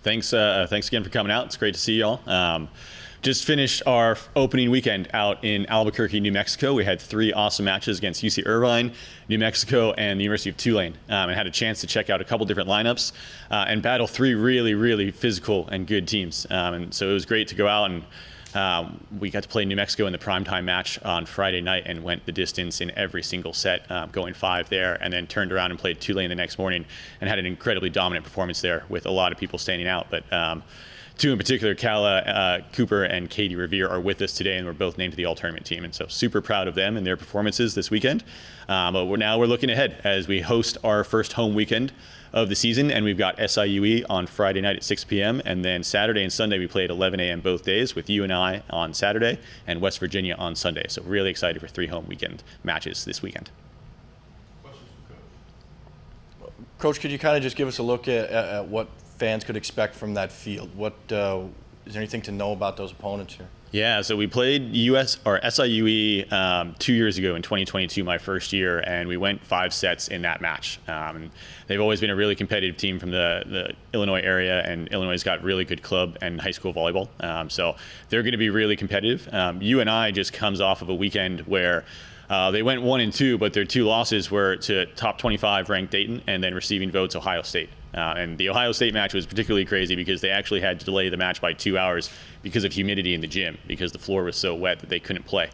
Thanks again for coming out. It's great to see y'all. Just finished our opening weekend out in Albuquerque, New Mexico. We had 3 awesome matches against UC Irvine, New Mexico, and the University of Tulane, and had a chance to check out a couple different lineups and battle 3 really, really physical and good teams. And so it was great to go out, and we got to play New Mexico in the primetime match on Friday night and went the distance in every single set, going 5 there, and then turned around and played Tulane the next morning and had an incredibly dominant performance there with a lot of people standing out. But 2 in particular, Kala Cooper and Katie Revere, are with us today, and we're both named to the all-tournament team. And so super proud of them and their performances this weekend. But now we're looking ahead as we host our first home weekend of the season, and we've got SIUE on Friday night at 6 p.m. and then Saturday and Sunday we play at 11 a.m. both days, with UNI on Saturday and West Virginia on Sunday. So really excited for 3 home weekend matches this weekend. Questions for Coach? Coach, could you kind of just give us a look at what fans could expect from that field? What is there anything to know about those opponents here? Yeah, so we played SIUE 2 years ago in 2022, my first year, and we went 5 sets in that match. They've always been a really competitive team from the Illinois area, and Illinois has got really good club and high school volleyball. So they're going to be really competitive. UNI just comes off of a weekend where they went 1-2, but their 2 losses were to top 25 ranked Dayton and then receiving votes Ohio State. And the Ohio State match was particularly crazy because they actually had to delay the match by 2 hours because of humidity in the gym, because the floor was so wet that they couldn't play.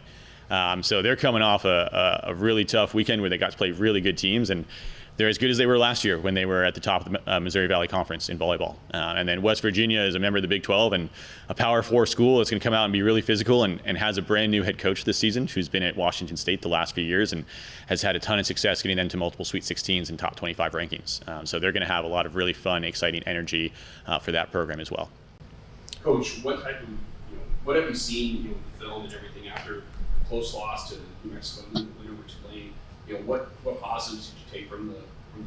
So they're coming off a really tough weekend where they got to play really good teams, and they're as good as they were last year when they were at the top of the Missouri Valley Conference in volleyball. And then West Virginia is a member of the Big 12 and a Power 4 school that's going to come out and be really physical, and has a brand new head coach this season who's been at Washington State the last few years and has had a ton of success getting them to multiple Sweet 16s and top 25 rankings. So they're going to have a lot of really fun, exciting energy for that program as well. Coach, what type of, what have you seen, with the film and everything after a close loss to New Mexico and the winner with Tulane? What positives did you take from the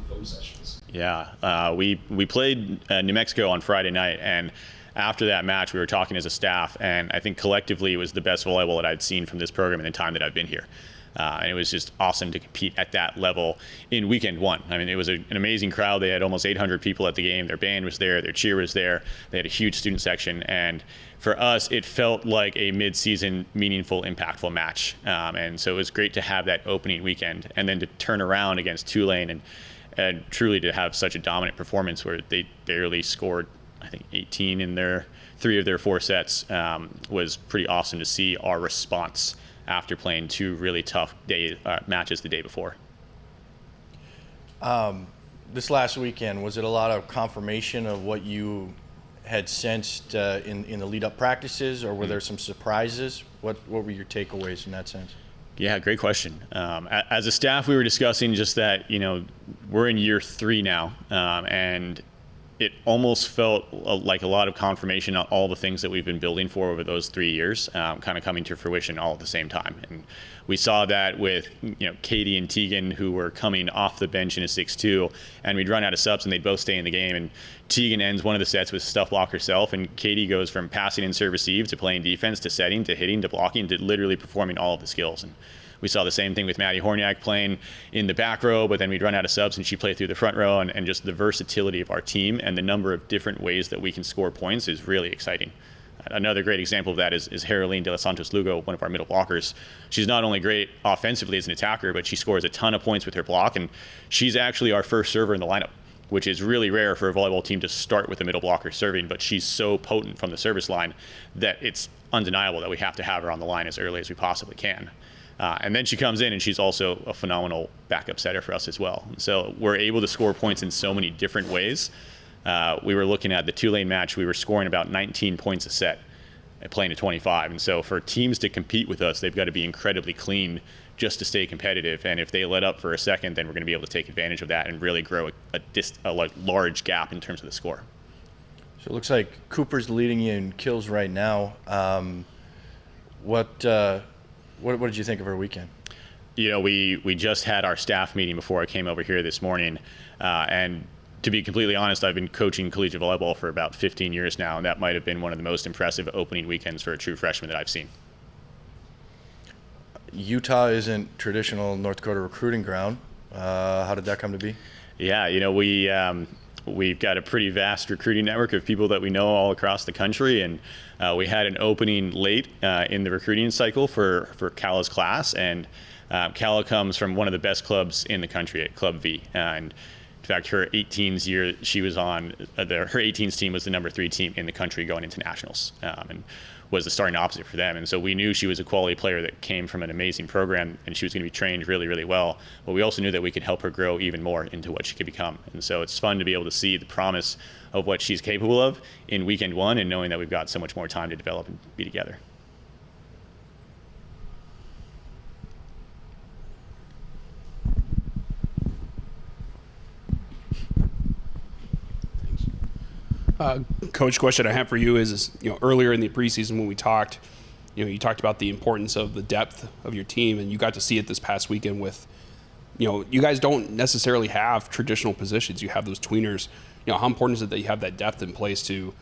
film sessions? Yeah, we played New Mexico on Friday night, and after that match we were talking as a staff, and I think collectively it was the best volleyball that I'd seen from this program in the time that I've been here. And it was just awesome to compete at that level in weekend 1. I mean, it was an amazing crowd. They had almost 800 people at the game. Their band was there. Their cheer was there. They had a huge student section. And for us, it felt like a mid-season, meaningful, impactful match. And so it was great to have that opening weekend, and then to turn around against Tulane and truly to have such a dominant performance where they barely scored, I think, 18 in their 3 of their 4 sets, was pretty awesome to see our response after playing 2 really tough matches the day before. This last weekend, was it a lot of confirmation of what you had sensed in the lead-up practices, or were there some surprises? What were your takeaways in that sense? Yeah, great question. As a staff, we were discussing just that, we're in year 3 now, and it almost felt like a lot of confirmation on all the things that we've been building for over those 3 years, kind of coming to fruition all at the same time. And we saw that with, Katie and Tegan, who were coming off the bench in a 6-2, and we'd run out of subs and they'd both stay in the game. And Tegan ends one of the sets with stuff block herself, and Katie goes from passing and serve receive to playing defense to setting to hitting to blocking to literally performing all of the skills. And we saw the same thing with Maddie Horniak playing in the back row, but then we'd run out of subs and she'd play through the front row, and just the versatility of our team and the number of different ways that we can score points is really exciting. Another great example of that is Heroline de los Santos Lugo, one of our middle blockers. She's not only great offensively as an attacker, but she scores a ton of points with her block, and she's actually our first server in the lineup, which is really rare for a volleyball team to start with a middle blocker serving, but she's so potent from the service line that it's undeniable that we have to have her on the line as early as we possibly can. And then she comes in and she's also a phenomenal backup setter for us as well. So we're able to score points in so many different ways. We were looking at the Tulane match, we were scoring about 19 points a set at playing to 25. And so for teams to compete with us, they've got to be incredibly clean just to stay competitive. And if they let up for a second, then we're going to be able to take advantage of that and really grow a large gap in terms of the score. So it looks like Cooper's leading you in kills right now. What did you think of her weekend? We just had our staff meeting before I came over here this morning, and to be completely honest, I've been coaching collegiate volleyball for about 15 years now, and that might have been one of the most impressive opening weekends for a true freshman that I've seen. Utah isn't traditional North Dakota recruiting ground. How did that come to be? Yeah, we've got a pretty vast recruiting network of people that we know all across the country, and we had an opening late in the recruiting cycle for Cala's class, and Cala comes from one of the best clubs in the country at Club V, and in fact, her 18s year she was on, her 18s team was the number 3 team in the country going into nationals, and was the starting opposite for them. And so we knew she was a quality player that came from an amazing program, and she was going to be trained really, really well. But we also knew that we could help her grow even more into what she could become. And so it's fun to be able to see the promise of what she's capable of in weekend 1, and knowing that we've got so much more time to develop and be together. Coach, question I have for you is, earlier in the preseason when we talked, you talked about the importance of the depth of your team, and you got to see it this past weekend with, you guys don't necessarily have traditional positions. You have those tweeners. How important is it that you have that depth in place to,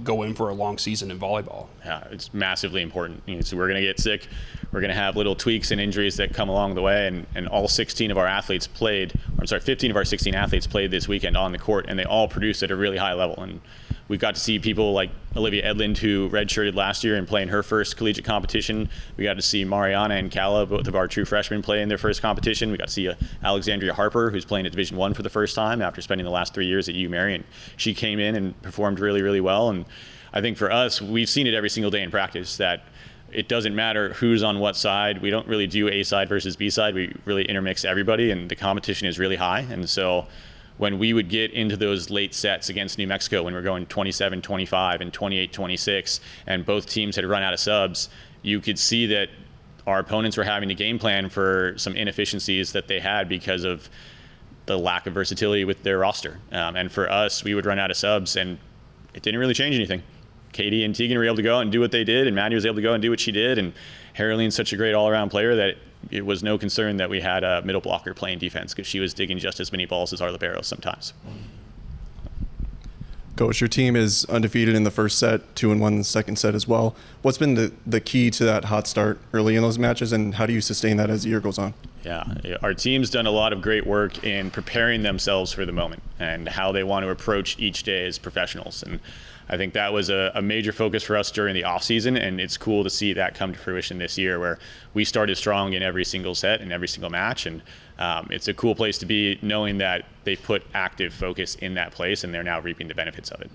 go in for a long season in volleyball? Yeah, it's massively important. So we're going to get sick. We're going to have little tweaks and injuries that come along the way, and all 16 of our athletes played, 15 of our 16 athletes played this weekend on the court, and they all produced at a really high level. And we got to see people like Olivia Edlund, who redshirted last year and playing her first collegiate competition. We got to see Mariana and Cala, both of our true freshmen, play in their first competition. We got to see Alexandria Harper, who's playing at Division I for the first time after spending the last 3 years at UMary, and she came in and performed really, really well. And I think for us, we've seen it every single day in practice that it doesn't matter who's on what side. We don't really do A side versus B side. We really intermix everybody, and the competition is really high. And so when we would get into those late sets against New Mexico, when we're going 27-25 and 28-26, and both teams had run out of subs, you could see that our opponents were having to game plan for some inefficiencies that they had because of the lack of versatility with their roster. And for us, we would run out of subs, and it didn't really change anything. Katie and Tegan were able to go and do what they did, and Maddie was able to go and do what she did, and Haroline's such a great all-around player that it was no concern that we had a middle blocker playing defense, because she was digging just as many balls as our liberos sometimes. Coach, your team is undefeated in the first set, 2-1 in the second set as well. What's been the key to that hot start early in those matches, and how do you sustain that as the year goes on? Yeah, our team's done a lot of great work in preparing themselves for the moment and how they want to approach each day as professionals. And I think that was a major focus for us during the off season, and it's cool to see that come to fruition this year, where we started strong in every single set and every single match. And it's a cool place to be, knowing that they put active focus in that place and they're now reaping the benefits of it.